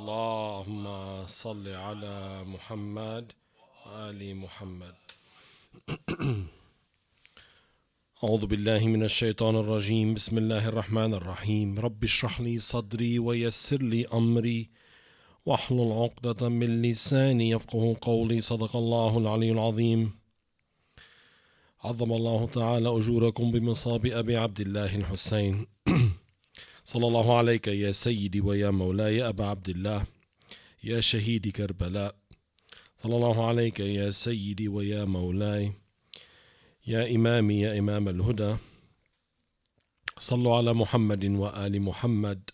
اللهم صل على محمد وآل محمد. أعوذ بالله من الشيطان الرجيم. بسم الله الرحمن الرحيم. رب اشرح لي صدري ويسر لي أمري واحلل عقدة من لساني يفقه قولي. صدق الله العلي العظيم. عظم الله تعالى أجوركم بمصاب أبي عبد الله الحسين صلى الله عليك يا سيدي ويا مولاي أبا عبد الله يا شهيد كربلاء. صلى الله عليك يا سيدي ويا مولاي يا إمامي يا إمام الهدى. صلوا على محمد وآل محمد.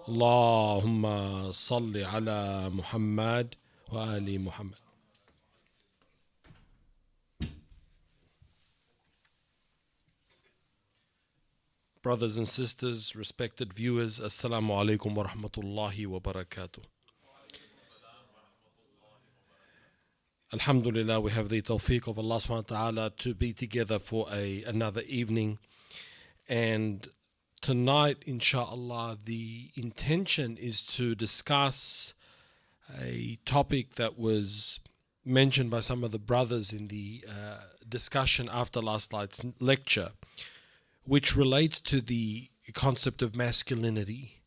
اللهم صل على محمد وآل محمد. Brothers and sisters, respected viewers, Assalamu alaikum wa rahmatullahi wa barakatuh. Alhamdulillah, we have the tawfiq of Allah subhanahu wa ta'ala to be together for another evening. And tonight, inshallah, the intention is to discuss a topic that was mentioned by some of the brothers in the discussion after last night's lecture, which relates to the concept of masculinity.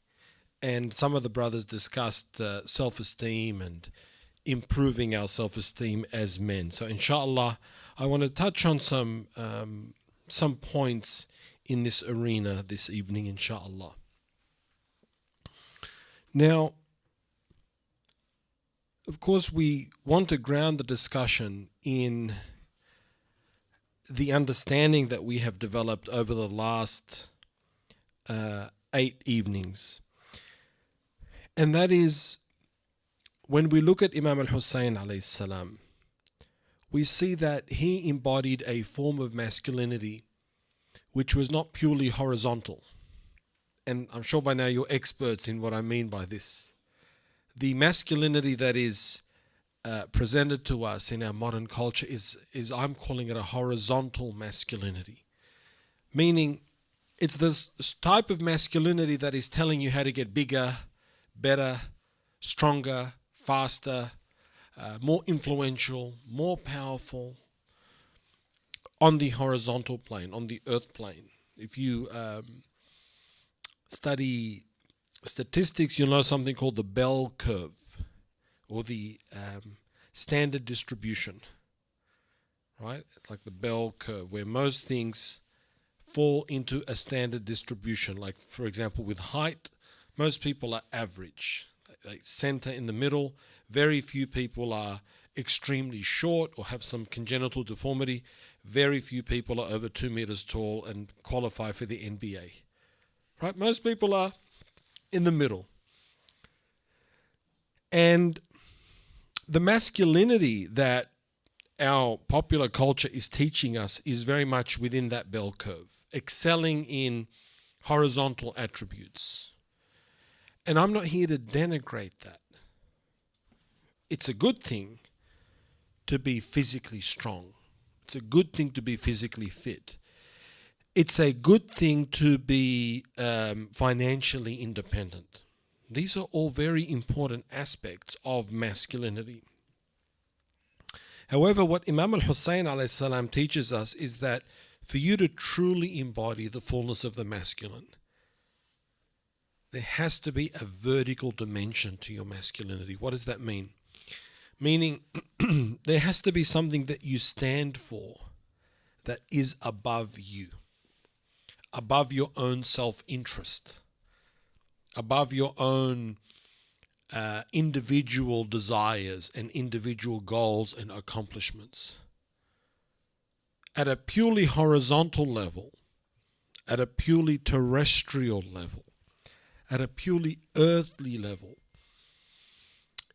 And some of the brothers discussed self-esteem and improving our self-esteem as men. So inshallah, I want to touch on some points in this arena this evening, inshallah. Now, of course, we want to ground the discussion in the understanding that we have developed over the last 8 evenings. And that is, when we look at Imam al-Hussein alayhi salam, we see that he embodied a form of masculinity which was not purely horizontal. And I'm sure by now you're experts in what I mean by this. The masculinity that is presented to us in our modern culture is I'm calling it a horizontal masculinity, meaning it's this type of masculinity that is telling you how to get bigger, better, stronger, faster, more influential, more powerful on the horizontal plane, on the earth plane. If you study statistics, you'll know something called the bell curve, or the standard distribution, right? It's like the bell curve, where most things fall into a standard distribution. Like, for example, with height, most people are average, like center in the middle. Very few people are extremely short or have some congenital deformity. Very few people are over 2 meters tall and qualify for the NBA, right? Most people are in the middle. And the masculinity that our popular culture is teaching us is very much within that bell curve, excelling in horizontal attributes. And I'm not here to denigrate that. It's a good thing to be physically strong. It's a good thing to be physically fit. It's a good thing to be financially independent. These are all very important aspects of masculinity. However, what Imam al-Hussein alayhi salam teaches us is that for you to truly embody the fullness of the masculine, there has to be a vertical dimension to your masculinity. What does that mean? Meaning, there has to be something that you stand for that is above you, above your own self-interest, above your own individual desires and individual goals and accomplishments. At a purely horizontal level, at a purely terrestrial level, at a purely earthly level,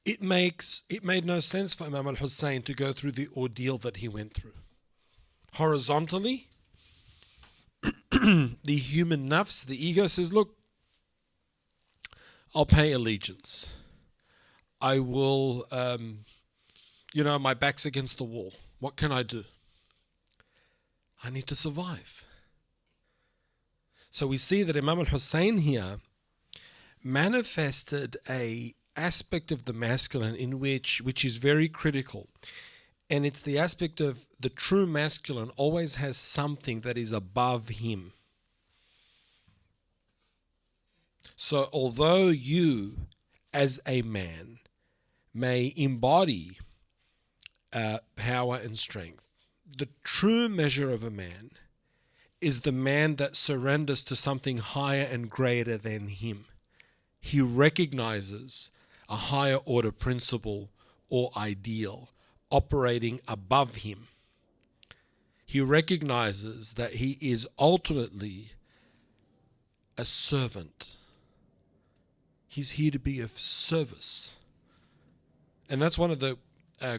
it made no sense for Imam al-Hussein to go through the ordeal that he went through. Horizontally, the human nafs, the ego says, look, I'll pay allegiance. I will, my back's against the wall. What can I do? I need to survive. So we see that Imam al-Hussein here manifested a aspect of the masculine in which is very critical. And it's the aspect of the true masculine always has something that is above him. So although you, as a man, may embody power and strength, the true measure of a man is the man that surrenders to something higher and greater than him. He recognizes a higher order principle or ideal operating above him. He recognizes that he is ultimately a servant. He's here to be of service. And that's one of the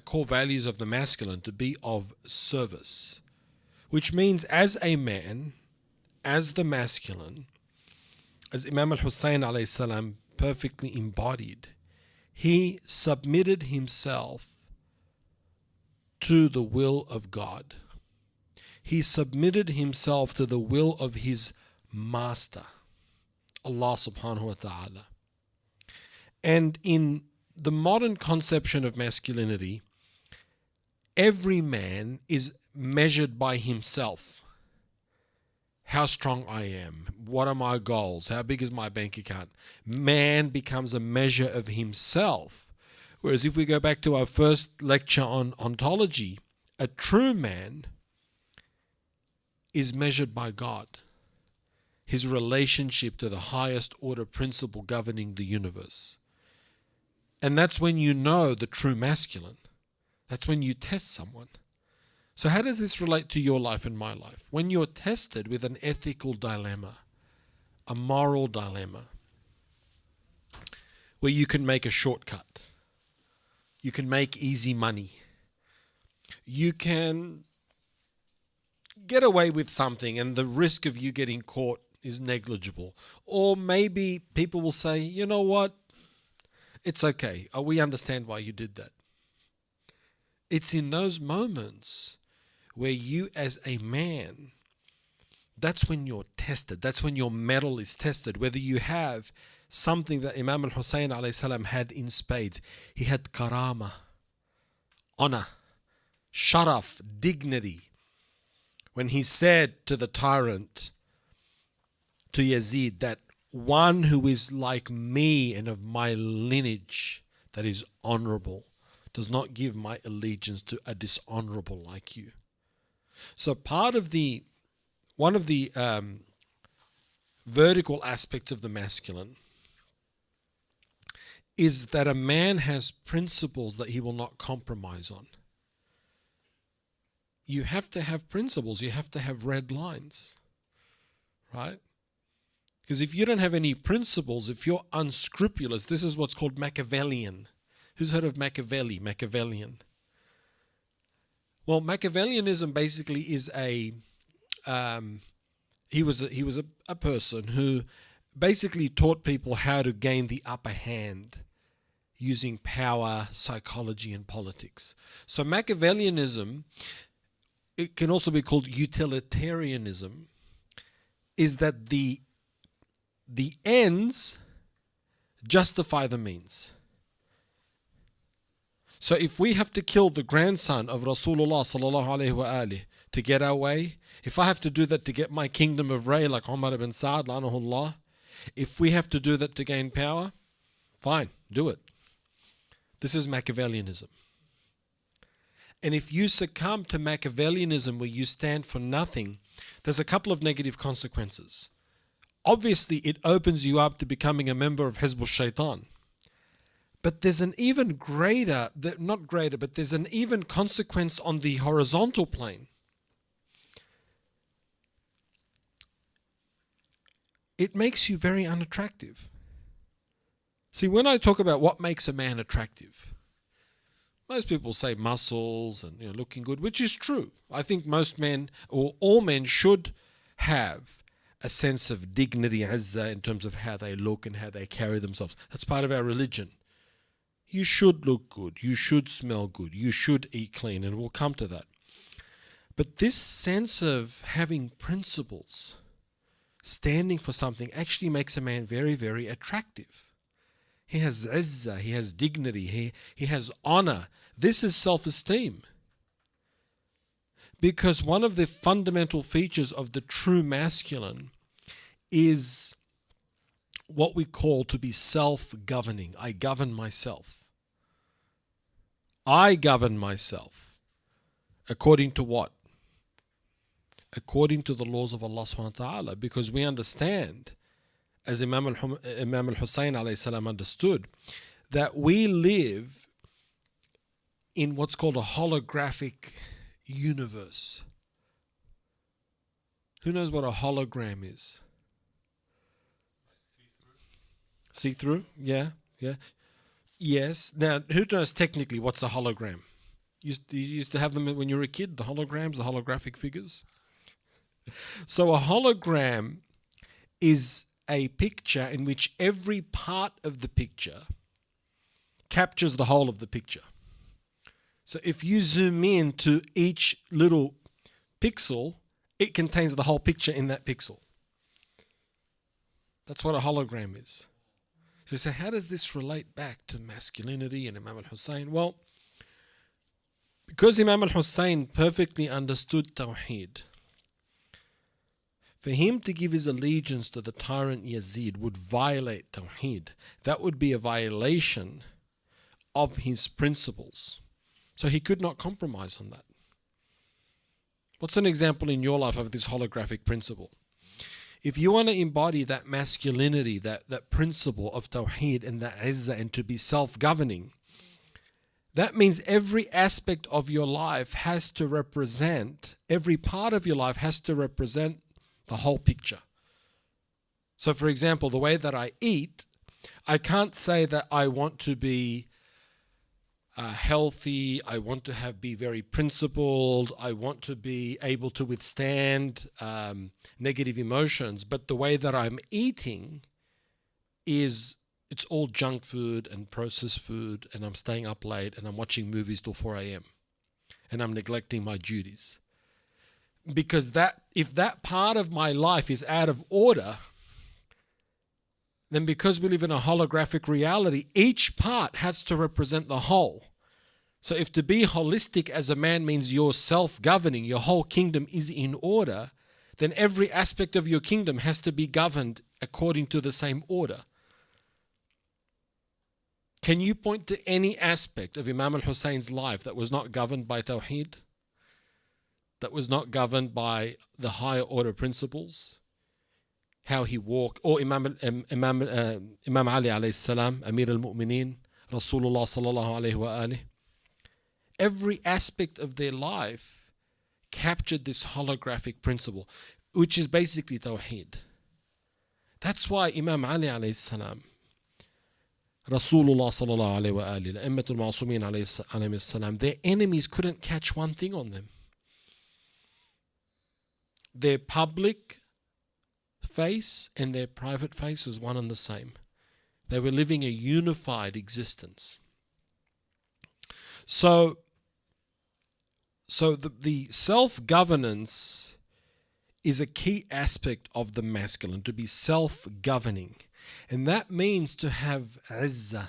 core values of the masculine, to be of service. Which means as a man, as the masculine, as Imam al-Hussein alayhi salam perfectly embodied, he submitted himself to the will of God. He submitted himself to the will of his master, Allah subhanahu wa ta'ala. And in the modern conception of masculinity, every man is measured by himself. How strong I am. What are my goals? How big is my bank account? Man becomes a measure of himself. Whereas if we go back to our first lecture on ontology, a true man is measured by God. His relationship to the highest order principle governing the universe. And that's when you know the true masculine. That's when you test someone. So how does this relate to your life and my life? When you're tested with an ethical dilemma, a moral dilemma, where you can make a shortcut, you can make easy money, you can get away with something and the risk of you getting caught is negligible. Or maybe people will say, you know what, it's okay, we understand why you did that. It's in those moments where you as a man, that's when you're tested. That's when your mettle is tested. Whether you have something that Imam al-Hussein alayhi salam had in spades. He had karama, honor, sharaf, dignity. When he said to the tyrant, to Yazid, that one who is like me and of my lineage that is honorable does not give my allegiance to a dishonorable like you. So one of the vertical aspects of the masculine is that a man has principles that he will not compromise on. You have to have principles. You have to have red lines, right? Because if you don't have any principles, if you're unscrupulous, this is what's called Machiavellian. Who's heard of Machiavelli? Machiavellian. Well, Machiavellianism basically is he was a person who basically taught people how to gain the upper hand using power, psychology, and politics. So Machiavellianism, it can also be called utilitarianism, is that the ends justify the means. So if we have to kill the grandson of Rasulullah sallallahu alaihi wasallam to get our way, if I have to do that to get my kingdom of Ray, like Umar ibn Saad, lanahullah, if we have to do that to gain power, fine, do it. This is Machiavellianism. And if you succumb to Machiavellianism where you stand for nothing, there's a couple of negative consequences. Obviously, it opens you up to becoming a member of Hizb al-Shaytan. But there's an even greater, not greater, but there's an even consequence on the horizontal plane. It makes you very unattractive. See, when I talk about what makes a man attractive, most people say muscles and looking good, which is true. I think most men, or all men, should have a sense of dignity, azzah, in terms of how they look and how they carry themselves. That's part of our religion. You should look good. You should smell good. You should eat clean, and we'll come to that. But this sense of having principles, standing for something, actually makes a man very, very attractive. He has izzah, he has dignity, he has honor. This is self-esteem. Because one of the fundamental features of the true masculine is what we call to be self-governing. I govern myself. I govern myself. According to what? According to the laws of Allah subhanahu wa ta'ala. Because we understand, as Imam al-Hussein alayhi salam understood, that we live in what's called a holographic universe. Who knows what a hologram is? See-through? Yeah. Yes. Now, who knows technically what's a hologram? You used to have them when you were a kid, the holograms, the holographic figures. So a hologram is a picture in which every part of the picture captures the whole of the picture. So if you zoom in to each little pixel, it contains the whole picture in that pixel. That's what a hologram is. So you say, how does this relate back to masculinity and Imam al-Hussein? Well, because Imam al-Hussein perfectly understood Tawheed, for him to give his allegiance to the tyrant Yazid would violate Tawheed. That would be a violation of his principles. So he could not compromise on that. What's an example in your life of this holographic principle? If you want to embody that masculinity, that principle of Tawheed and that Izzah, and to be self-governing, that means every aspect of your life has to represent, every part of your life has to represent the whole picture. So for example, the way that I eat, I can't say that I want to be healthy, I want to be very principled, I want to be able to withstand negative emotions, but the way that I'm eating is it's all junk food and processed food, and I'm staying up late and I'm watching movies till 4 a.m. and I'm neglecting my duties. Because if that part of my life is out of order, then because we live in a holographic reality, each part has to represent the whole. So if to be holistic as a man means you're self-governing, your whole kingdom is in order, then every aspect of your kingdom has to be governed according to the same order. Can you point to any aspect of Imam al-Hussein's life that was not governed by Tawheed? That was not governed by the higher order principles? How he walked, or Imam Ali alayhi salam, Amir al-Mu'mineen, Rasulullah sallallahu alayhi wa alihi. Every aspect of their life captured this holographic principle, which is basically Tawheed. That's why Imam Ali alayhi salam, Rasulullah sallallahu alayhi wa alihi, A'immatul Ma'sumin alayhi salam, their enemies couldn't catch one thing on them. Their public face and their private face was one and the same. They were living a unified existence. So the self-governance is a key aspect of the masculine, to be self-governing. And that means to have izzah,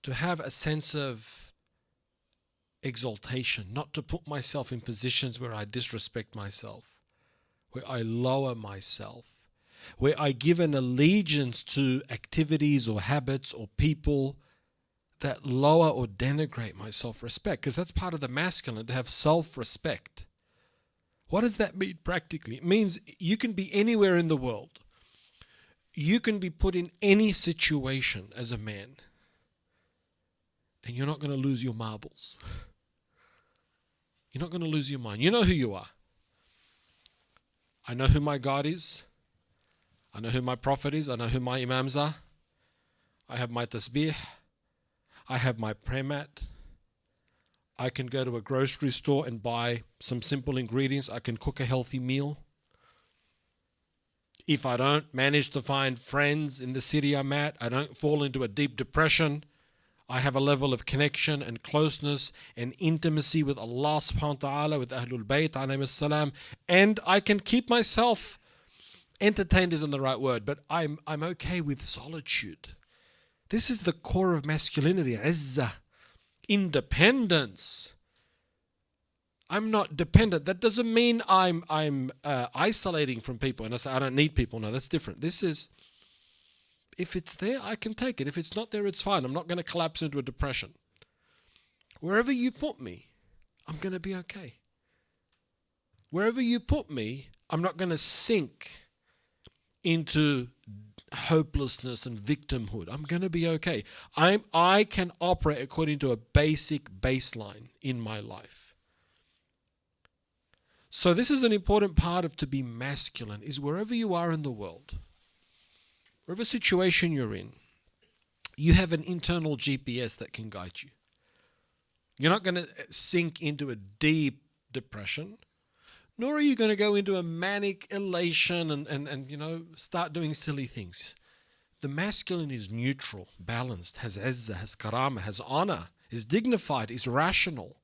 to have a sense of exaltation, not to put myself in positions where I disrespect myself, where I lower myself, where I give an allegiance to activities or habits or people that lower or denigrate my self-respect, because that's part of the masculine, to have self-respect. What does that mean practically? It means you can be anywhere in the world. You can be put in any situation as a man, and you're not going to lose your marbles. You're not going to lose your mind. You know who you are. I know who my God is. I know who my Prophet is. I know who my Imams are. I have my tasbih. I have my prayer mat. I can go to a grocery store and buy some simple ingredients. I can cook a healthy meal. If I don't manage to find friends in the city I'm at, I don't fall into a deep depression. I have a level of connection and closeness and intimacy with Allah subhanahu wa ta'ala, with Ahlul Bayt alayhi salam, and I can keep myself, entertained isn't the right word, but I'm okay with solitude. This is the core of masculinity. Izzah, independence. I'm not dependent. That doesn't mean I'm isolating from people and I say I don't need people. No, that's different. This is, if it's there, I can take it. If it's not there, it's fine. I'm not going to collapse into a depression. Wherever you put me, I'm going to be okay. Wherever you put me, I'm not going to sink into hopelessness and victimhood. I'm going to be okay. I can operate according to a basic baseline in my life. So this is an important part of to be masculine, is wherever you are in the world, whatever situation you're in, you have an internal GPS that can guide you. You're not going to sink into a deep depression, nor are you going to go into a manic elation and start doing silly things. The masculine is neutral, balanced, has izzah, has karama, has honor, is dignified, is rational.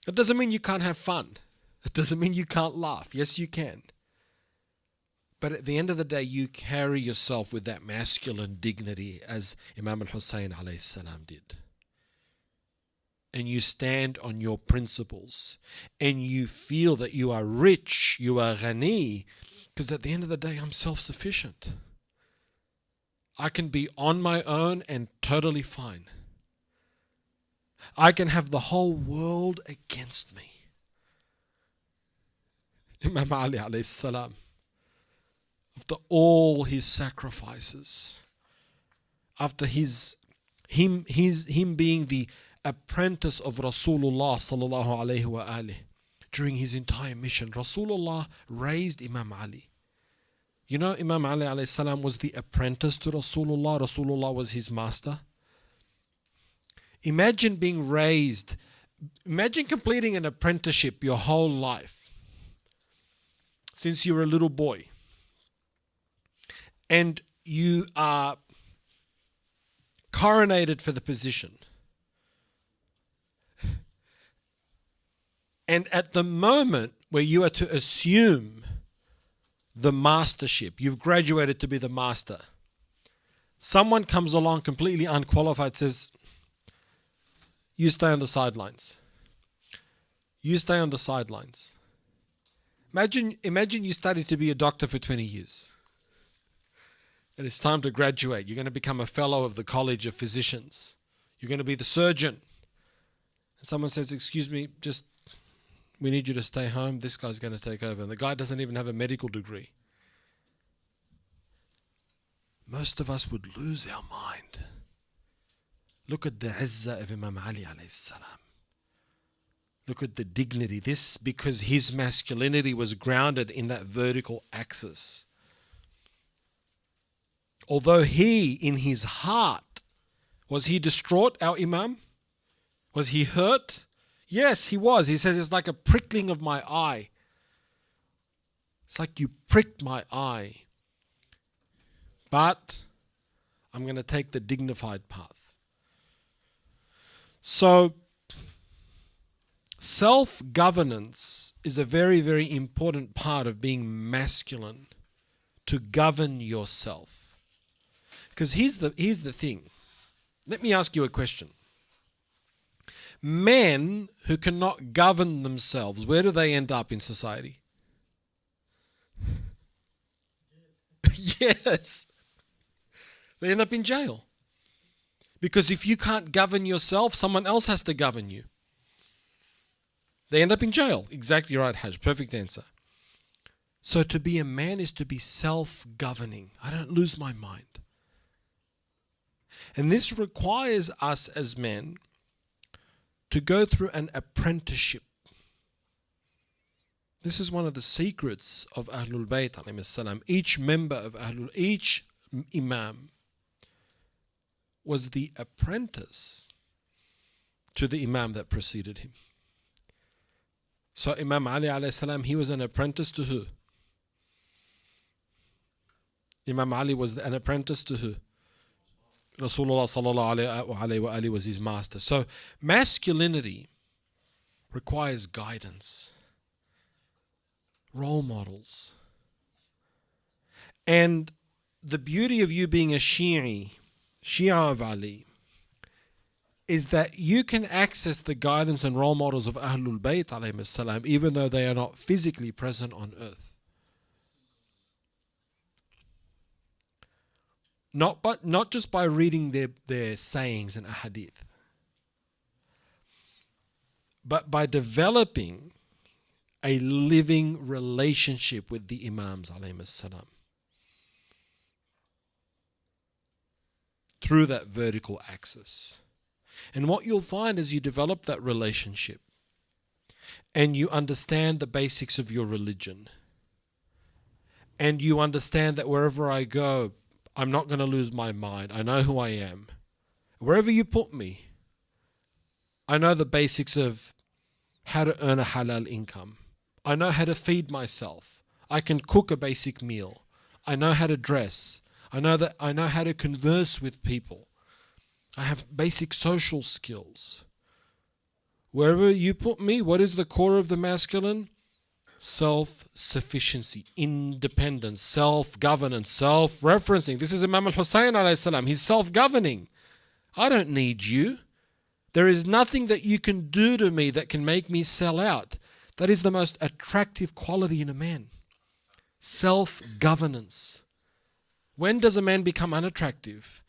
It doesn't mean you can't have fun. It doesn't mean you can't laugh. Yes, you can. But at the end of the day, you carry yourself with that masculine dignity as Imam al-Hussein alayhi salam did. And you stand on your principles. And you feel that you are rich, you are ghani. Because at the end of the day, I'm self-sufficient. I can be on my own and totally fine. I can have the whole world against me. Imam Ali alayhi salam, after all his sacrifices, after him being the apprentice of Rasulullah sallallahu alayhi wa alihi, during his entire mission, Rasulullah raised Imam Ali. You know, Imam Ali alayhi salam was the apprentice to Rasulullah. Rasulullah was his master. Imagine being raised. Imagine completing an apprenticeship your whole life, since you were a little boy, and you are coronated for the position. And at the moment where you are to assume the mastership, you've graduated to be the master, someone comes along completely unqualified, says, you stay on the sidelines. You stay on the sidelines. Imagine you studied to be a doctor for 20 years. And it's time to graduate. You're going to become a fellow of the College of Physicians. You're going to be the surgeon. And someone says, excuse me, we need you to stay home. This guy's going to take over. And the guy doesn't even have a medical degree. Most of us would lose our mind. Look at the izzah of Imam Ali alayhi salam. Look at the dignity. This because his masculinity was grounded in that vertical axis. Although he, in his heart, was he distraught, our Imam? Was he hurt? Yes, he was. He says, it's like a prickling of my eye. It's like you pricked my eye. But I'm going to take the dignified path. So, self-governance is a very, very important part of being masculine, to govern yourself. Because here's the thing. Let me ask you a question. Men who cannot govern themselves, where do they end up in society? Yes. They end up in jail. Because if you can't govern yourself, someone else has to govern you. They end up in jail. Exactly right, Hajj. Perfect answer. So to be a man is to be self-governing. I don't lose my mind. And this requires us as men to go through an apprenticeship. This is one of the secrets of Ahlul Bayt alayhim salam. Each member of each Imam was the apprentice to the Imam that preceded him. So Imam Ali alayhi salam, he was an apprentice to who? Imam Ali was an apprentice to who? Rasulullah sallallahu alayhi wa alihi was his master. So masculinity requires guidance, role models. And the beauty of you being a Shia Shia of Ali, is that you can access the guidance and role models of Ahlul Bayt alayhim salam, even though they are not physically present on earth. Not just by reading their sayings and ahadith, but by developing a living relationship with the Imams alayhim salam through that vertical axis. And what you'll find is you develop that relationship and you understand the basics of your religion. And you understand that wherever I go, I'm not going to lose my mind. I know who I am. Wherever you put me, I know the basics of how to earn a halal income. I know how to feed myself. I can cook a basic meal. I know how to dress. I know how to converse with people. I have basic social skills. Wherever you put me, what is the core of the masculine? Self-sufficiency, independence, self-governance, self-referencing. This is Imam al-Hussein alayhi salam. He's self-governing. I don't need you. There is nothing that you can do to me that can make me sell out. That is the most attractive quality in a man. Self-governance. When does a man become unattractive?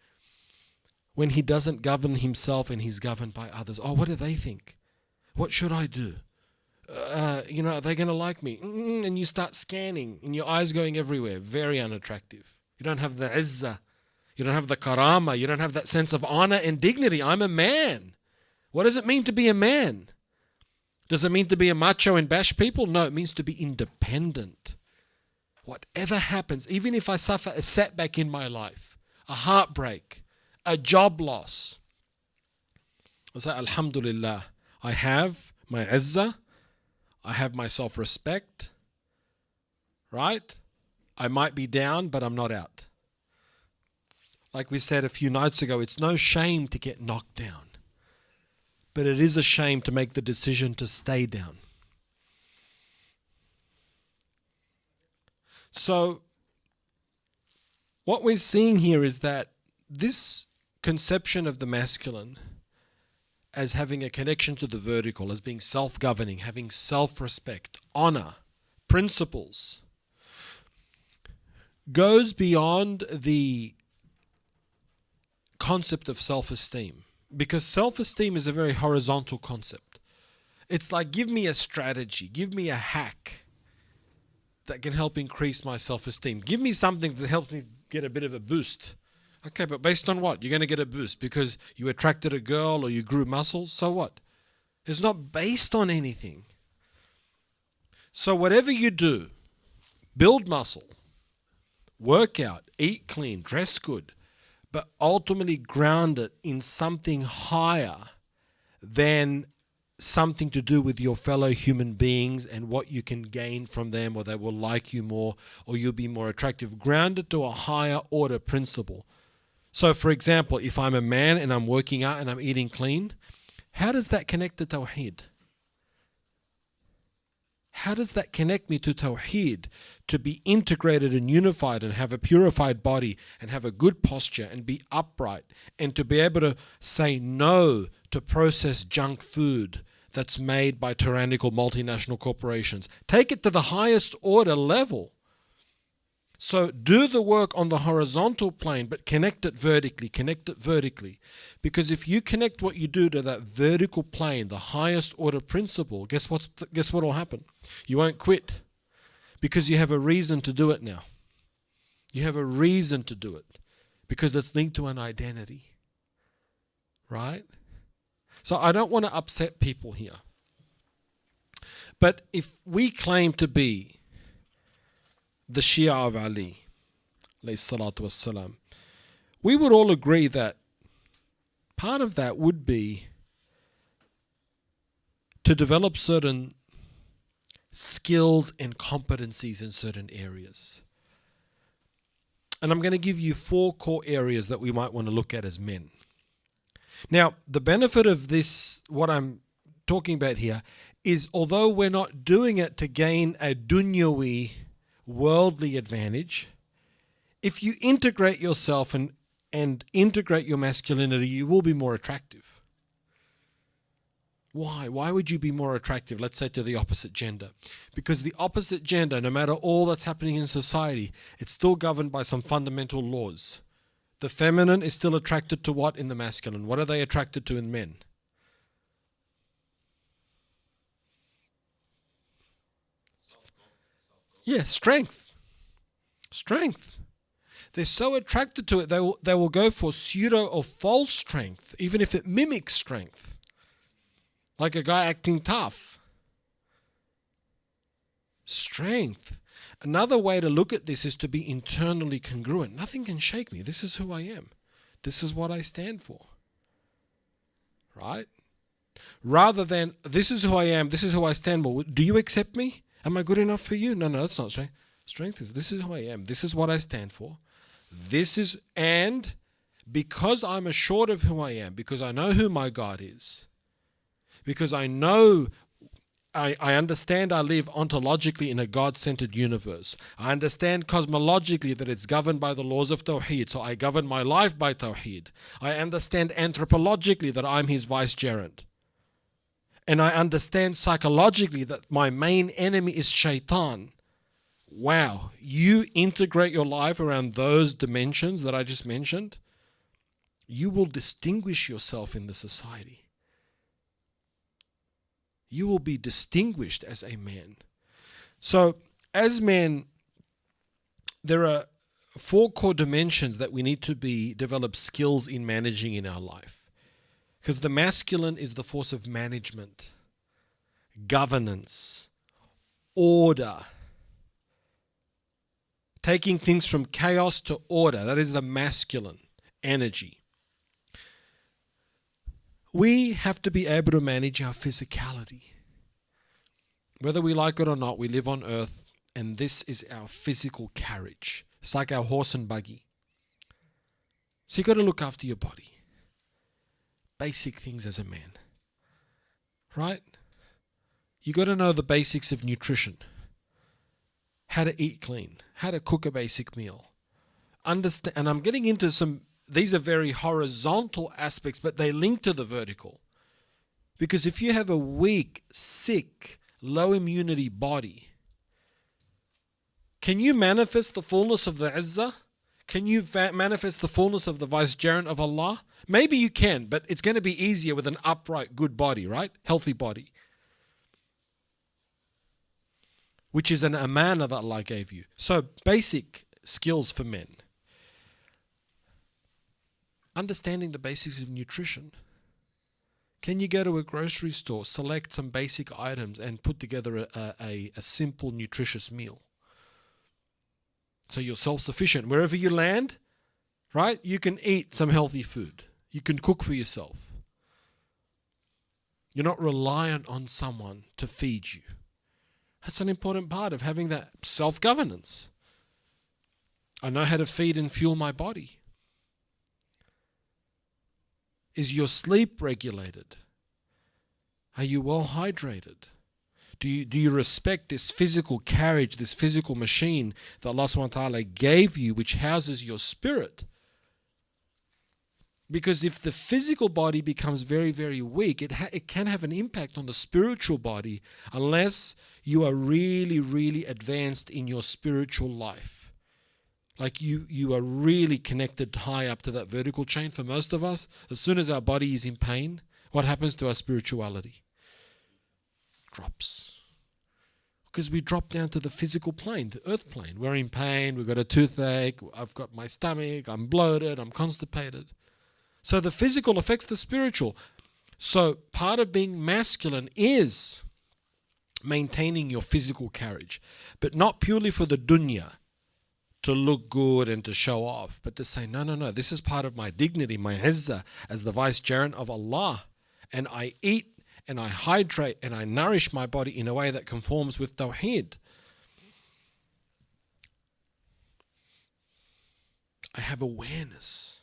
When he doesn't govern himself and he's governed by others. Oh, what do they think? What should I do? Are they going to like me? And you start scanning and your eyes going everywhere. Very unattractive. You don't have the izzah. You don't have the karama. You don't have that sense of honor and dignity. I'm a man. What does it mean to be a man? Does it mean to be a macho and bash people? No, it means to be independent. Whatever happens, even if I suffer a setback in my life, a heartbreak, a job loss, I say, Alhamdulillah, I have my izzah, I have my self-respect, right? I might be down, but I'm not out. Like we said a few nights ago, it's no shame to get knocked down. But it is a shame to make the decision to stay down. So, what we're seeing here is that this conception of the masculine as having a connection to the vertical, as being self-governing, having self-respect, honor, principles, goes beyond the concept of self-esteem. Because self-esteem is a very horizontal concept. It's like, give me a strategy, give me a hack that can help increase my self-esteem. Give me something that helps me get a bit of a boost. Okay, but based on what? You're going to get a boost because you attracted a girl or you grew muscles? So what? It's not based on anything. So whatever you do, build muscle, work out, eat clean, dress good, but ultimately ground it in something higher than something to do with your fellow human beings and what you can gain from them, or they will like you more, or you'll be more attractive. Ground it to a higher order principle. So for example, if I'm a man and I'm working out and I'm eating clean, how does that connect to Tawheed? How does that connect me to Tawheed? To be integrated and unified and have a purified body and have a good posture and be upright and to be able to say no to processed junk food that's made by tyrannical multinational corporations. Take it to the highest order level. So do the work on the horizontal plane, but connect it vertically, Because if you connect what you do to that vertical plane, the highest order principle, guess what will happen? You won't quit because you have a reason to do it now. You have a reason to do it because it's linked to an identity, right? So I don't want to upset people here. But if we claim to be the Shia of Ali, alayhi salatu wassalam, we would all agree that part of that would be to develop certain skills and competencies in certain areas. And I'm going to give you 4 core areas that we might want to look at as men. Now, the benefit of this, what I'm talking about here, is although we're not doing it to gain a dunyawi, worldly advantage, if you integrate yourself and and integrate your masculinity, you will be more attractive. Why? Why would you be more attractive, let's say, to the opposite gender? Because the opposite gender, no matter all that's happening in society, it's still governed by some fundamental laws. The feminine is still attracted to what in the masculine? What are they attracted to in men? Yeah, strength. Strength. They're so attracted to it, they will go for pseudo or false strength, even if it mimics strength. Like a guy acting tough. Strength. Another way to look at this is to be internally congruent. Nothing can shake me. This is who I am. This is what I stand for. Right? Rather than, this is who I am, this is who I stand for. Do you accept me? Am I good enough for you? No, that's not strength. Strength is, this is who I am. This is what I stand for. And because I'm assured of who I am, because I know who my God is, because I know, I understand I live ontologically in a God-centered universe. I understand cosmologically that it's governed by the laws of Tawheed, so I govern my life by Tawheed. I understand anthropologically that I'm his vicegerent. And I understand psychologically that my main enemy is shaitan. Wow, you integrate your life around those dimensions that I just mentioned, you will distinguish yourself in the society. You will be distinguished as a man. So, as men, there are 4 core dimensions that we need to develop skills in managing in our life. Because the masculine is the force of management, governance, order, taking things from chaos to order. That is the masculine energy. We have to be able to manage our physicality. Whether we like it or not, we live on earth, and this is our physical carriage. It's like our horse and buggy. So you've got to look after your body. Basic things as a man. Right? You've got to know the basics of nutrition. How to eat clean. How to cook a basic meal. Understand, and I'm getting into these are very horizontal aspects, but they link to the vertical. Because if you have a weak, sick, low immunity body, can you manifest the fullness of the Izzah? Can you manifest the fullness of the vicegerent of Allah? Maybe you can, but it's going to be easier with an upright, good body, right? Healthy body. Which is an amanah that Allah gave you. So basic skills for men. Understanding the basics of nutrition. Can you go to a grocery store, select some basic items and put together a simple, nutritious meal? So you're self-sufficient. Wherever you land, right, you can eat some healthy food. You can cook for yourself. You're not reliant on someone to feed you. That's an important part of having that self-governance. I know how to feed and fuel my body. Is your sleep regulated? Are you well hydrated? Do you respect this physical carriage, this physical machine that Allah subhanahu wa ta'ala gave you, which houses your spirit? Because if the physical body becomes very, very weak, it can have an impact on the spiritual body unless you are really, really advanced in your spiritual life. Like you are really connected high up to that vertical chain. For most of us, as soon as our body is in pain, what happens to our spirituality? Drops. Because we drop down to the physical plane, the earth plane. We're in pain, we've got a toothache, I've got my stomach, I'm bloated, I'm constipated. So the physical affects the spiritual. So part of being masculine is maintaining your physical carriage, but not purely for the dunya, to look good and to show off, but to say, no, this is part of my dignity, my izzah as the vicegerent of Allah. And I eat and I hydrate and I nourish my body in a way that conforms with Tawheed. I have awareness.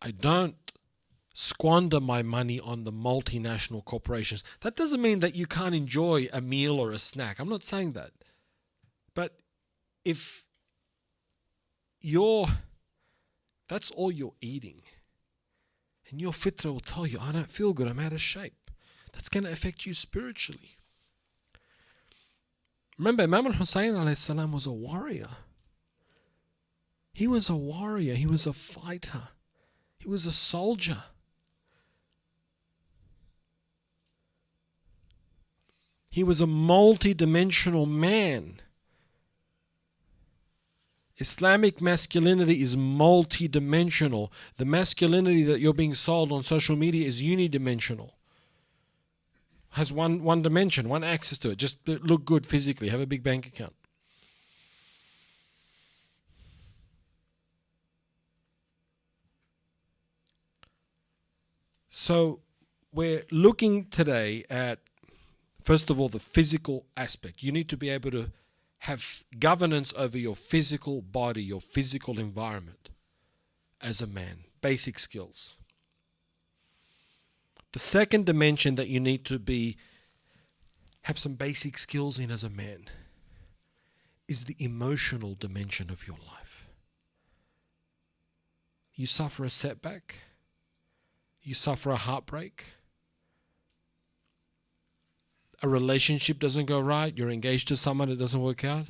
I don't squander my money on the multinational corporations. That doesn't mean that you can't enjoy a meal or a snack. I'm not saying that. But if your That's all you're eating. And your fitra will tell you, I don't feel good, I'm out of shape. That's going to affect you spiritually. Remember, Imam al-Hussein ﷺ was a warrior. He was a warrior. He was a fighter. He was a soldier. He was a multi-dimensional man. Islamic masculinity is multi-dimensional. The masculinity that you're being sold on social media is unidimensional. Has one dimension, one axis to it. Just look good physically, have a big bank account. So we're looking today at, first of all, the physical aspect. You need to be able to have governance over your physical body, your physical environment as a man. Basic skills. The second dimension that you need to have some basic skills in as a man is the emotional dimension of your life. You suffer a setback, you suffer a heartbreak, a relationship doesn't go right, you're engaged to someone, it doesn't work out.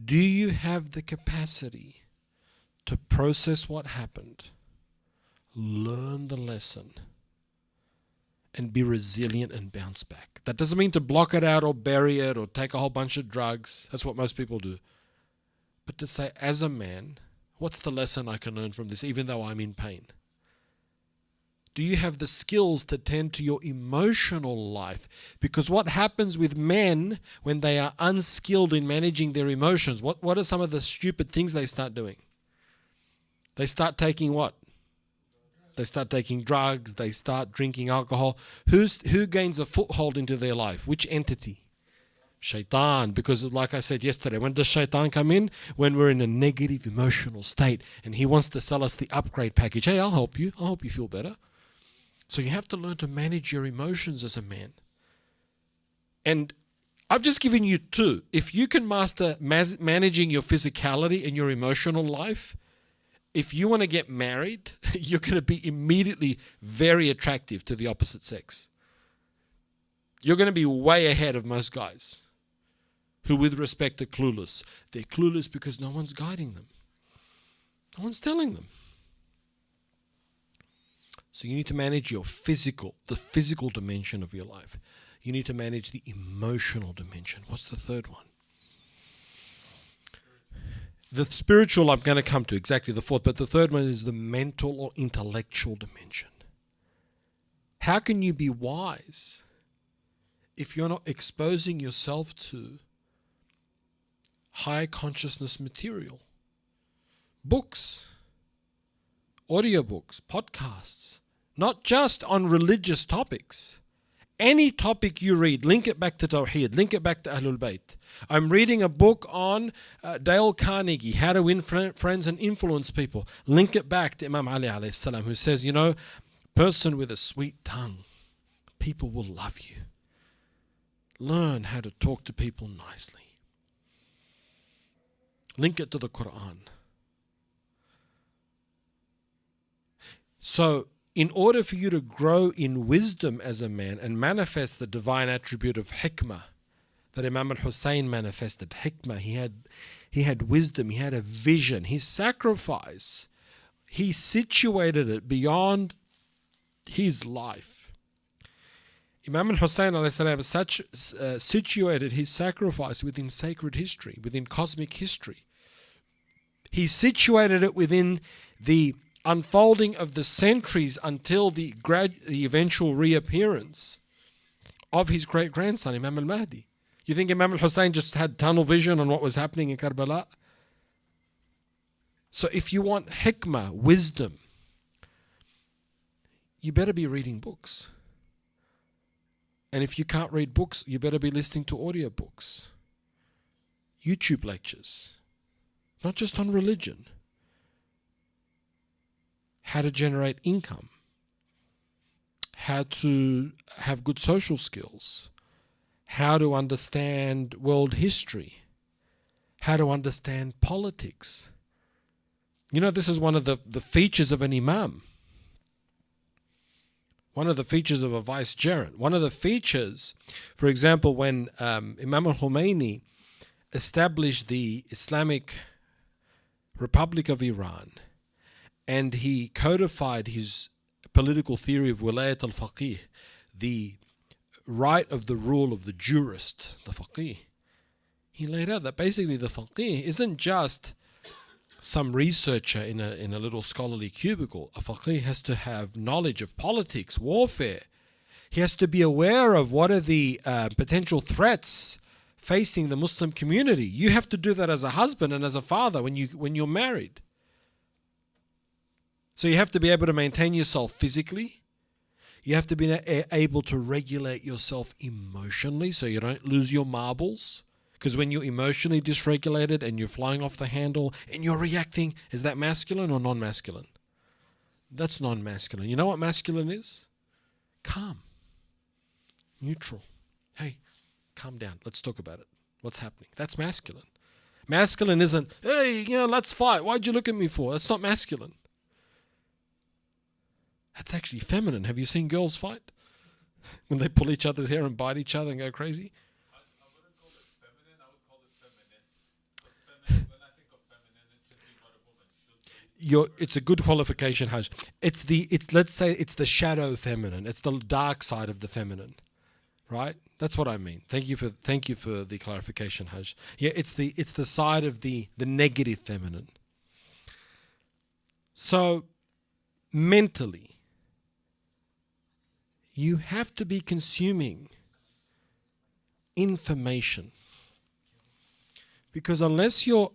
Do you have the capacity to process what happened, learn the lesson, and be resilient and bounce back? That doesn't mean to block it out or bury it or take a whole bunch of drugs. That's what most people do. But to say, as a man, what's the lesson I can learn from this, even though I'm in pain? Do you have the skills to tend to your emotional life? Because what happens with men when they are unskilled in managing their emotions, what are some of the stupid things they start doing? They start taking what? They start taking drugs, they start drinking alcohol. Who gains a foothold into their life? Which entity? Shaitan. Because like I said yesterday, when does Shaitan come in? When we're in a negative emotional state and he wants to sell us the upgrade package. Hey, I'll help you feel better. So you have to learn to manage your emotions as a man. And I've just given you two. If you can master managing your physicality and your emotional life, if you want to get married, you're going to be immediately very attractive to the opposite sex. You're going to be way ahead of most guys who, with respect, are clueless. They're clueless because no one's guiding them. No one's telling them. So you need to manage the physical dimension of your life. You need to manage the emotional dimension. What's the third one? The spiritual I'm going to come to, exactly the fourth, but the third one is the mental or intellectual dimension. How can you be wise if you're not exposing yourself to high consciousness material? Books, audiobooks, podcasts, not just on religious topics. Any topic you read, link it back to Tawheed, link it back to Ahlul Bayt. I'm reading a book on Dale Carnegie, How to Win Friends and Influence People. Link it back to Imam Ali alayhi salam, who says, person with a sweet tongue, people will love you. Learn how to talk to people nicely. Link it to the Quran. So, in order for you to grow in wisdom as a man and manifest the divine attribute of hikmah that Imam al-Hussein manifested, hikmah, he had wisdom, he had a vision, his sacrifice, he situated it beyond his life. Imam al-Hussein situated his sacrifice within sacred history, within cosmic history. He situated it within the unfolding of the centuries until the eventual reappearance of his great-grandson, Imam al-Mahdi. You think Imam al-Hussein just had tunnel vision on what was happening in Karbala? So if you want hikmah, wisdom, you better be reading books. And if you can't read books, you better be listening to audiobooks, YouTube lectures, not just on religion. How to generate income, how to have good social skills, how to understand world history, how to understand politics, You know, this is one of the features of an imam. One of the features of a vicegerent. One of the features, for example, when Imam al-Khomeini established the Islamic Republic of Iran, and he codified his political theory of wilayat al-faqih, the right of the rule of the jurist, the faqih. He laid out that basically the faqih isn't just some researcher in a little scholarly cubicle. A faqih has to have knowledge of politics, warfare. He has to be aware of what are the potential threats facing the Muslim community. You have to do that as a husband and as a father when you're married. So you have to be able to maintain yourself physically. You have to be able to regulate yourself emotionally so you don't lose your marbles. Because when you're emotionally dysregulated and you're flying off the handle and you're reacting, is that masculine or non-masculine? That's non-masculine. You know what masculine is? Calm. Neutral. Hey, calm down. Let's talk about it. What's happening? That's masculine. Masculine isn't, hey, let's fight. Why'd you look at me for? That's not masculine. That's actually feminine. Have you seen girls fight? When they pull each other's hair and bite each other and go crazy? It's a good qualification, Hajj. Let's say it's the shadow feminine. It's the dark side of the feminine, right? That's what I mean. Thank you for the clarification, Hajj. Yeah, it's the side of the negative feminine. So mentally, you have to be consuming information, because unless you're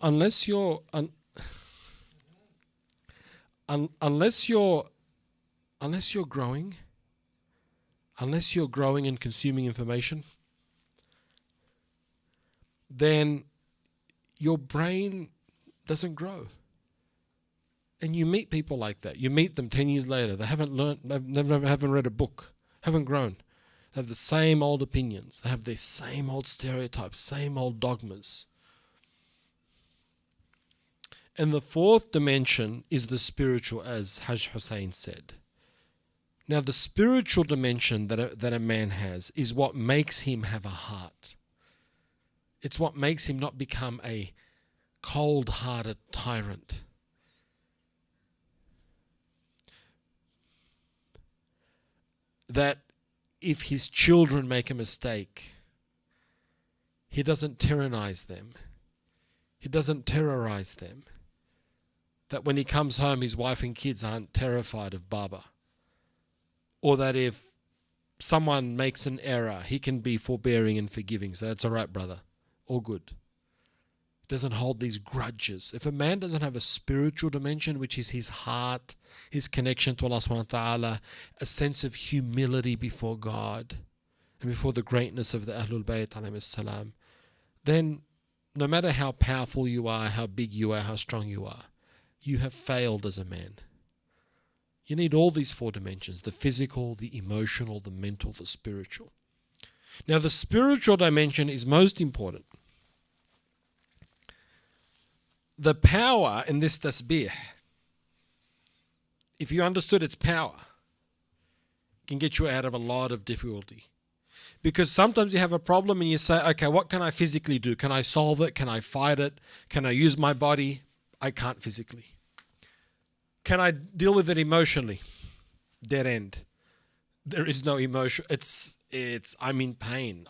growing and consuming information, then your brain doesn't grow. And you meet people like that. You meet them 10 years later. They haven't read a book, haven't grown. They have the same old opinions. They have the same old stereotypes, same old dogmas. And the fourth dimension is the spiritual, as Hajj Hussein said. Now, the spiritual dimension that a man has is what makes him have a heart. It's what makes him not become a cold-hearted tyrant. That if his children make a mistake, he doesn't tyrannize them. He doesn't terrorize them. That when he comes home, his wife and kids aren't terrified of Baba. Or that if someone makes an error, he can be forbearing and forgiving. So that's all right, brother. All good. Doesn't hold these grudges. If a man doesn't have a spiritual dimension, which is his heart, his connection to Allah subhanahu wa ta'ala, a sense of humility before God and before the greatness of the Ahlul Bayt alayhim salam, then no matter how powerful you are, how big you are, how strong you are, you have failed as a man. You need all these four dimensions: the physical, the emotional, the mental, the spiritual. Now, the spiritual dimension is most important. The power in this tasbih, if you understood its power, can get you out of a lot of difficulty. Because sometimes you have a problem and you say, okay, what can I physically do? Can I solve it? Can I fight it? Can I use my body? I can't physically. Can I deal with it emotionally? Dead end. There is no emotion. I'm in pain.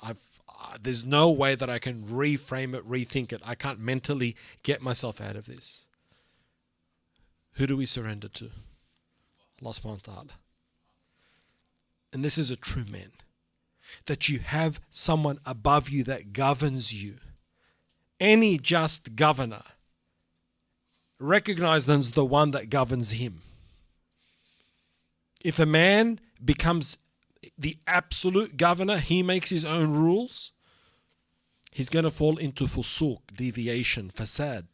There's no way that I can reframe it, rethink it. I can't mentally get myself out of this. Who do we surrender to? Allah subhanahu wa ta'ala. And this is a true man. That you have someone above you that governs you. Any just governor recognizes the one that governs him. If a man becomes the absolute governor, he makes his own rules, he's going to fall into fusuq, deviation, fasad.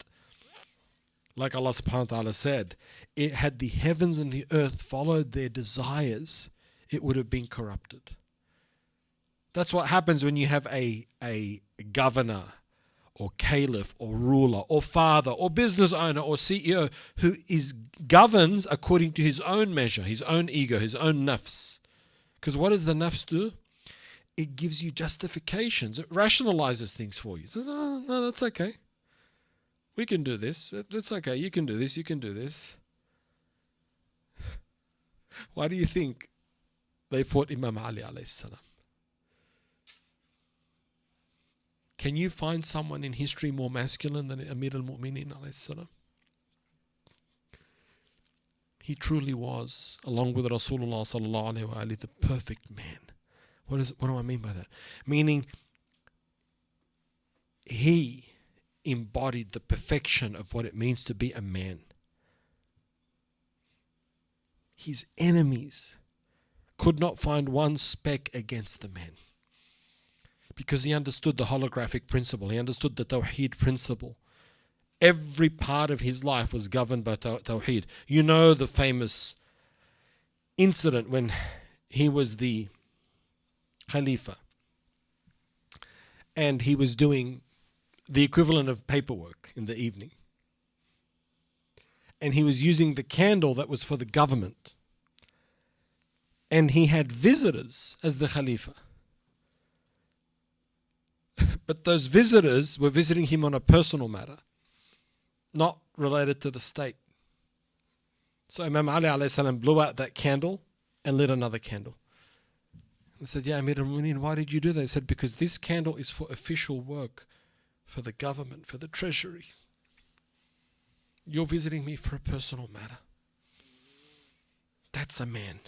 Like Allah subhanahu wa ta'ala said, had the heavens and the earth followed their desires, it would have been corrupted. That's what happens when you have a governor or caliph or ruler or father or business owner or CEO who governs according to his own measure, his own ego, his own nafs. Because what does the nafs do? It gives you justifications. It rationalizes things for you. It says, oh, no, that's okay. We can do this. That's okay. You can do this. You can do this. Why do you think they fought Imam Ali alayhi salam? Can you find someone in history more masculine than Amir al-Mu'mineen alayhi salam? He truly was, along with Rasulullah sallallahu alayhi wa alihi, the perfect man. What do I mean by that? Meaning, he embodied the perfection of what it means to be a man. His enemies could not find one speck against the man, because he understood the holographic principle. He understood the Tawheed principle. Every part of his life was governed by Tawheed. You know the famous incident when he was the Khalifa and he was doing the equivalent of paperwork in the evening. And he was using the candle that was for the government. And he had visitors as the Khalifa. But those visitors were visiting him on a personal matter, not related to the state. So Imam Ali alayhi salam blew out that candle and lit another candle. He said, "Ya Amir al-Mu'mineen, why did you do that?" He said, "Because this candle is for official work, for the government, for the treasury. You're visiting me for a personal matter." That's a man.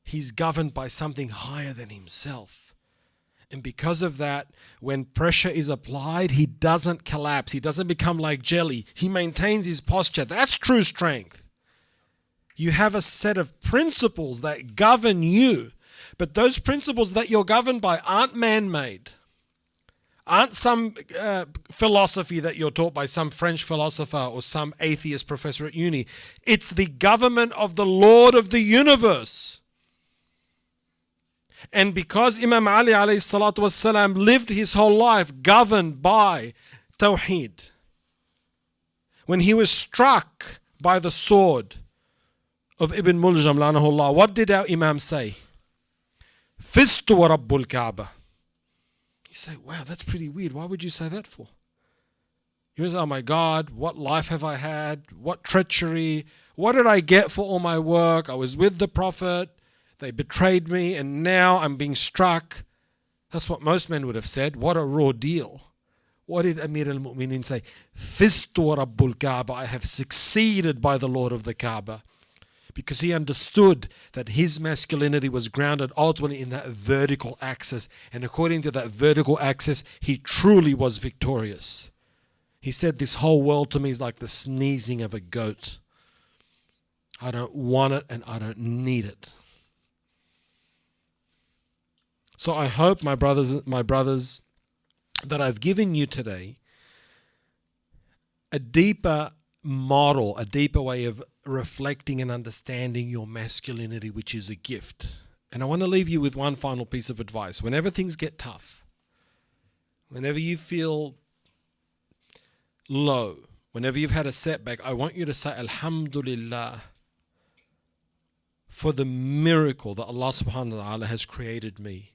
He's governed by something higher than himself. And because of that, when pressure is applied, he doesn't collapse. He doesn't become like jelly. He maintains his posture. That's true strength. You have a set of principles that govern you. But those principles that you're governed by aren't man-made. Aren't some philosophy that you're taught by some French philosopher or some atheist professor at uni. It's the government of the Lord of the universe. And because Imam Ali alayhi salatu wasalam lived his whole life governed by Tawheed, when he was struck by the sword of Ibn Muljam lanahullah, what did our Imam say? Fistu wa Rabbul Kaaba. You say, wow, that's pretty weird. Why would you say that for? You say, oh my God, what life have I had? What treachery? What did I get for all my work? I was with the Prophet. They betrayed me and now I'm being struck. That's what most men would have said. What a raw deal. What did Amir al-Mu'mineen say? Fistu Rabbul Kaaba. I have succeeded by the Lord of the Kaaba. Because he understood that his masculinity was grounded ultimately in that vertical axis. And according to that vertical axis, he truly was victorious. He said, this whole world to me is like the sneezing of a goat. I don't want it and I don't need it. So I hope, my brothers, that I've given you today a deeper model, a deeper way of reflecting and understanding your masculinity, which is a gift. And I want to leave you with one final piece of advice. Whenever things get tough, whenever you feel low, whenever you've had a setback, I want you to say, Alhamdulillah, for the miracle that Allah subhanahu wa ta'ala has created me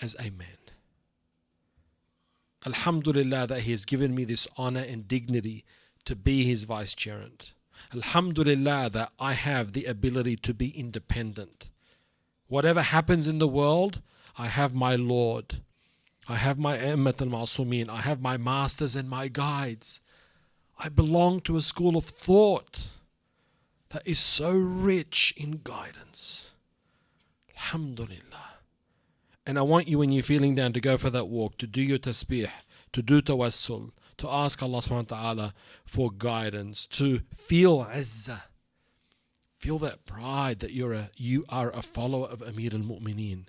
as a man. Alhamdulillah that He has given me this honor and dignity to be His vicegerent. Alhamdulillah that I have the ability to be independent. Whatever happens in the world, I have my Lord. I have my A'immat al-Ma'sumin. I have my masters and my guides. I belong to a school of thought that is so rich in guidance. Alhamdulillah. And I want you, when you're feeling down, to go for that walk, to do your tasbih, to do tawassul, to ask Allah subhanahu wa ta'ala for guidance, to feel izzah, feel that pride that you are a follower of Amir al-Mu'mineen.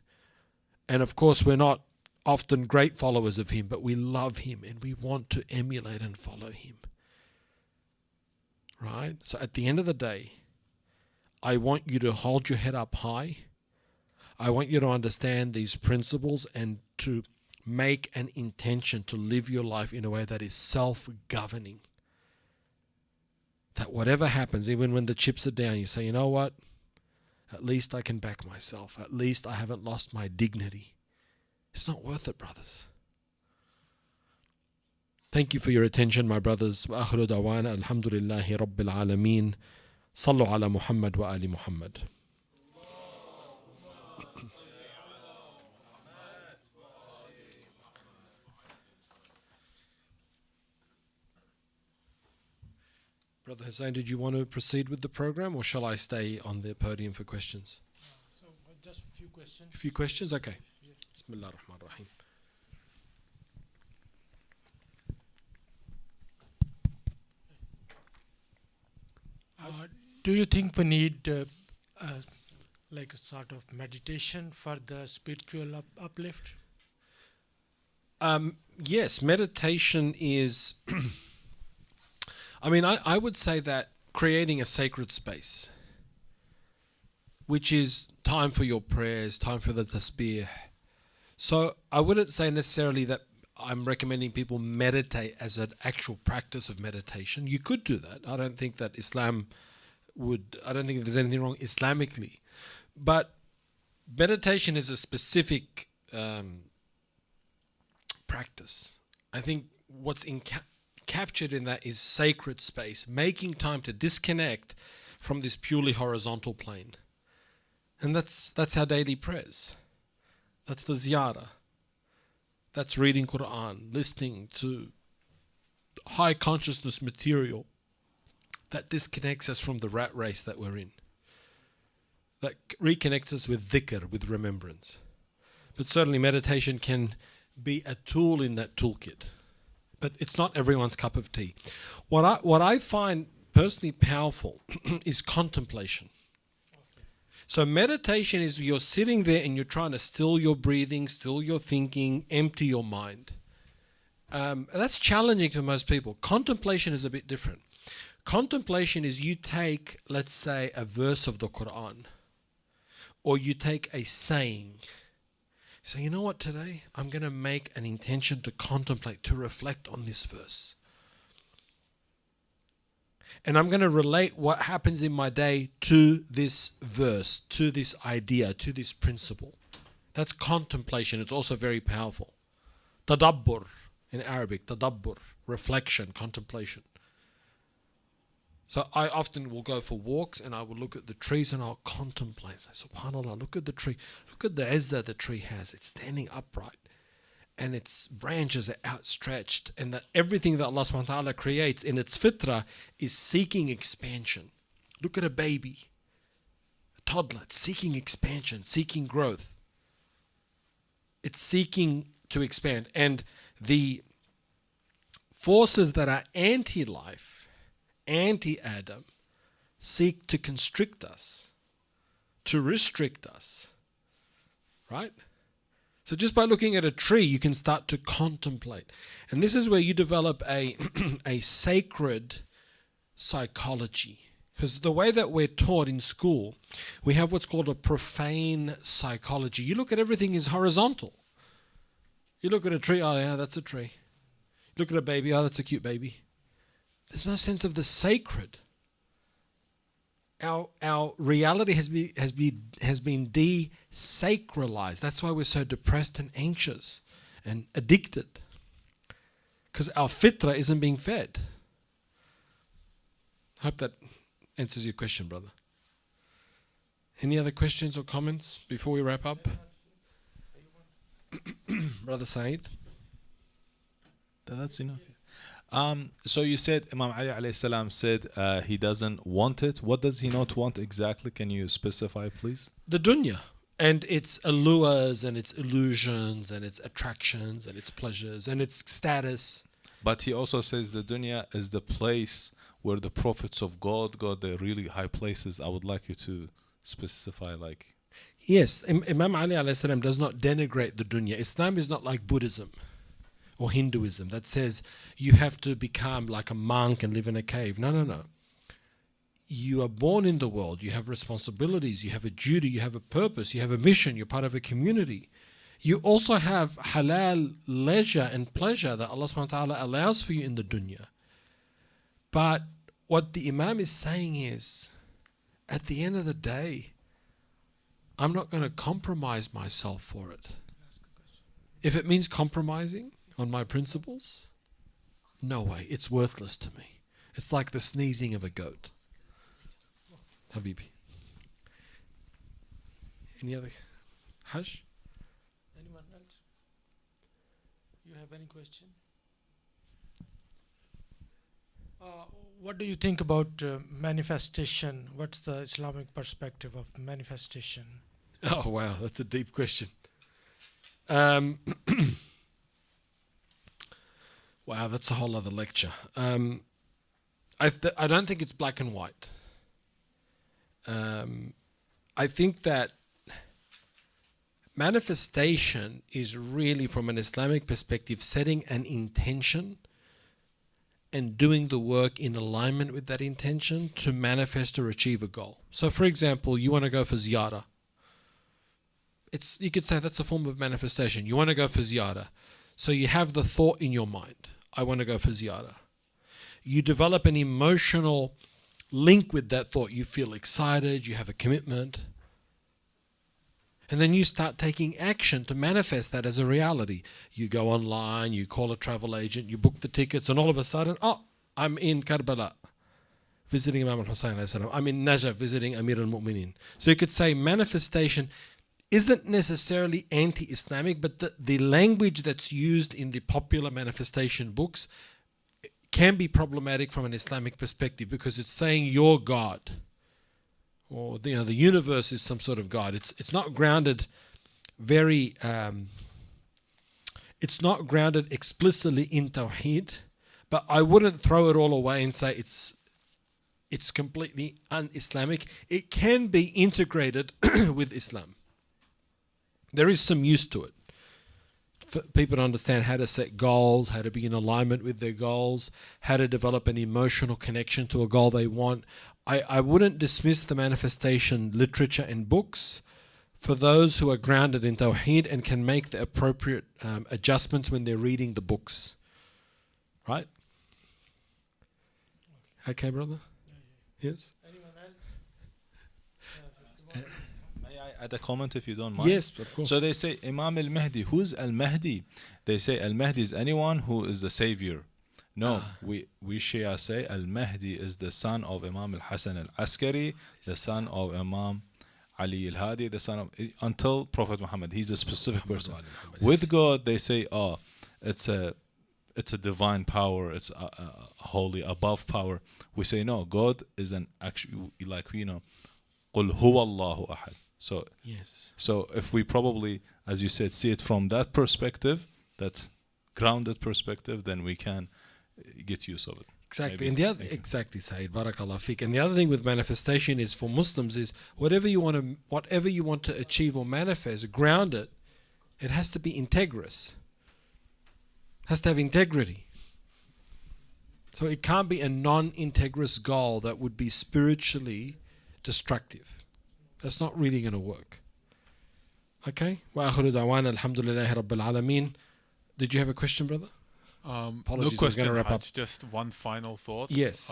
And of course, we're not often great followers of him, but we love him and we want to emulate and follow him. Right? So at the end of the day, I want you to hold your head up high. I want you to understand these principles and to make an intention to live your life in a way that is self-governing. That whatever happens, even when the chips are down, you say, you know what? At least I can back myself. At least I haven't lost my dignity. It's not worth it, brothers. Thank you for your attention, my brothers. وآخر دعوانا الحمد لله رب العالمين. صلوا على محمد وآل محمد. Brother Hussein, did you want to proceed with the program, or shall I stay on the podium for questions? So just a few questions. A few questions? Okay. Yeah. Bismillah ar-Rahman ar-Rahim. Do you think we need like a sort of meditation for the spiritual uplift? Yes, meditation is I would say that creating a sacred space, which is time for your prayers, time for the tasbih. So I wouldn't say necessarily that I'm recommending people meditate as an actual practice of meditation. You could do that. I don't think that I don't think there's anything wrong Islamically. But meditation is a specific practice. I think what's captured in that is sacred space, making time to disconnect from this purely horizontal plane. And that's our daily prayers. That's the ziyarah. That's reading Quran, listening to high consciousness material that disconnects us from the rat race that we're in, that reconnects us with dhikr, with remembrance. But certainly meditation can be a tool in that toolkit. But it's not everyone's cup of tea. What I find personally powerful is contemplation. So meditation is you're sitting there and you're trying to still your breathing, still your thinking, empty your mind. That's challenging for most people. Contemplation is a bit different. Contemplation is you take, let's say, a verse of the Quran, or you take a saying. So you know what, today I'm going to make an intention to contemplate, to reflect on this verse. And I'm going to relate what happens in my day to this verse, to this idea, to this principle. That's contemplation. It's also very powerful. Tadabbur in Arabic, tadabbur, reflection, contemplation. So I often will go for walks and I will look at the trees and I'll contemplate. Say, SubhanAllah, look at the tree. Look at the izzah the tree has. It's standing upright and its branches are outstretched, and that everything that Allah subhanahu wa ta'ala creates in its fitrah is seeking expansion. Look at a baby, a toddler. It's seeking expansion, seeking growth. It's seeking to expand. And the forces that are anti-life, anti-Adam, seek to constrict us, to restrict us, right? So just by looking at a tree, you can start to contemplate. And this is where you develop a sacred psychology. Because the way that we're taught in school, we have what's called a profane psychology. You look at everything as horizontal. You look at a tree, oh yeah, that's a tree. You look at a baby, oh, that's a cute baby. There's no sense of the sacred. Our reality has been desacralized. That's why we're so depressed and anxious and addicted. Because our fitrah isn't being fed. I hope that answers your question, brother. Any other questions or comments before we wrap up? Brother Saad? That's enough. So you said Imam Ali alayhi salam said he doesn't want it. What does he not want exactly? Can you specify, please? The dunya and its allures and its illusions and its attractions and its pleasures and its status. But he also says the dunya is the place where the prophets of God got the really high places. I would like you to specify, like. Yes, Imam Ali alayhi salam does not denigrate the dunya. Islam is not like Buddhism or Hinduism that says you have to become like a monk and live in a cave. No. You are born in the world. You have responsibilities. You have a duty. You have a purpose. You have a mission. You're part of a community. You also have halal leisure and pleasure that Allah subhanahu wa ta'ala allows for you in the dunya. But what the Imam is saying is, at the end of the day, I'm not going to compromise myself for it. If it means compromising on my principles, no way, it's worthless to me. It's like the sneezing of a goat. Habibi. Any other? Hajj? Anyone else? You have any question? What do you think about manifestation? What's the Islamic perspective of manifestation? Oh, wow, that's a deep question. Wow, that's a whole other lecture. I don't think it's black and white. I think that manifestation is really, from an Islamic perspective, setting an intention and doing the work in alignment with that intention to manifest or achieve a goal. So, for example, you want to go for ziyarah. You could say that's a form of manifestation. You want to go for ziyarah. So you have the thought in your mind, I want to go for ziyarah. You develop an emotional link with that thought. You feel excited, you have a commitment. And then you start taking action to manifest that as a reality. You go online, you call a travel agent, you book the tickets, and all of a sudden, oh, I'm in Karbala, visiting Imam al-Hussein. I'm in Najaf, visiting Amir al-Mu'mineen. So you could say manifestation isn't necessarily anti-Islamic, but the language that's used in the popular manifestation books can be problematic from an Islamic perspective, because it's saying you're God, or the universe is some sort of God. It's not grounded it's not grounded explicitly in Tawheed, but I wouldn't throw it all away and say it's completely un-Islamic. It can be integrated with Islam. There is some use to it. For people to understand how to set goals, how to be in alignment with their goals, how to develop an emotional connection to a goal they want. I wouldn't dismiss the manifestation literature and books for those who are grounded in Tawheed and can make the appropriate adjustments when they're reading the books. Right? Okay, brother? Yes? Anyone else? May I add a comment if you don't mind? Yes, of course. So they say Imam al-Mahdi. Who's al-Mahdi? They say al-Mahdi is anyone who is the savior. No, we Shia say al-Mahdi is the son of Imam al-Hasan al-Askari, the son of Imam Ali al-Hadi, the son of, until Prophet Muhammad. He's a specific person. With God, they say, it's a divine power, it's a holy above power. We say no, God is an actual, like قُلْ هُوَ اللَّهُ أَحَدٌ. So Yes. So if we probably, as you said, see it from that perspective, that grounded perspective, then we can get use of it. Exactly. Maybe. And the other, Thank you. exactly, Said, Barakallah Fik. And the other thing with manifestation is, for Muslims, is whatever you want to achieve or manifest, ground it. It has to be integrous. Has to have integrity. So it can't be a non-integrous goal that would be spiritually destructive. That's not really going to work. Okay? Wa akhiru da'wana alhamdulillahi rabbil alameen. Did you have a question, brother? No Apologies, I was question, gonna wrap up. Haj, just one final thought. Yes.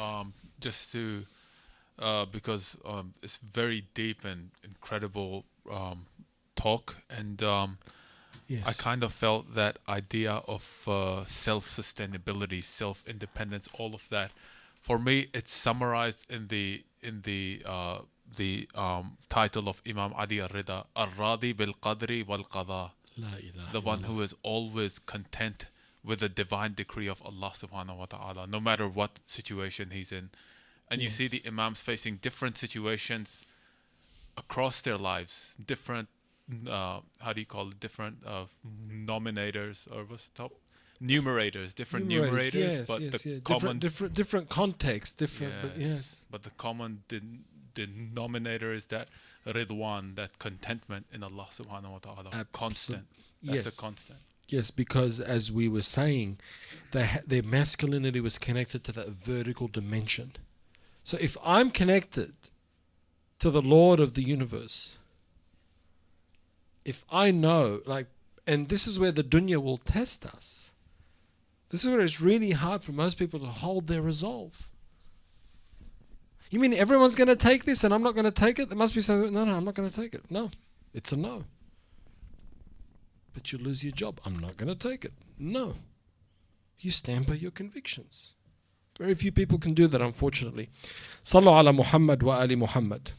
Just to, because it's very deep and incredible talk, and Yes. I kind of felt that idea of self-sustainability, self-independence, all of that. For me, it's summarized in the title of Imam Adi al-Rida, Ar-Radi bil-Qadri wal-Qada, La ilaha the one illallah. who is always content with the divine decree of Allah subhanahu wa ta'ala, no matter what situation he's in. And you see Yes. the Imams facing different situations across their lives, different, how do you call it, different nominators, or what's the top? Different numerators, yes, but yes, the yeah. common different context, but yes. but the common denominator is that ridwan, that contentment in Allah subhanahu wa ta'ala, constant. That's Yes. a constant. Yes, because as we were saying, their masculinity was connected to that vertical dimension. So if I'm connected to the Lord of the universe, if I know, like, And this is where the dunya will test us. This is where it's really hard for most people to hold their resolve. You mean everyone's going to take this and I'm not going to take it? There must be something. No, I'm not going to take it. No, it's a no. But you lose your job. I'm not going to take it. No. You stand by your convictions. Very few people can do that, unfortunately. Sallu ala Muhammad wa ali Muhammad.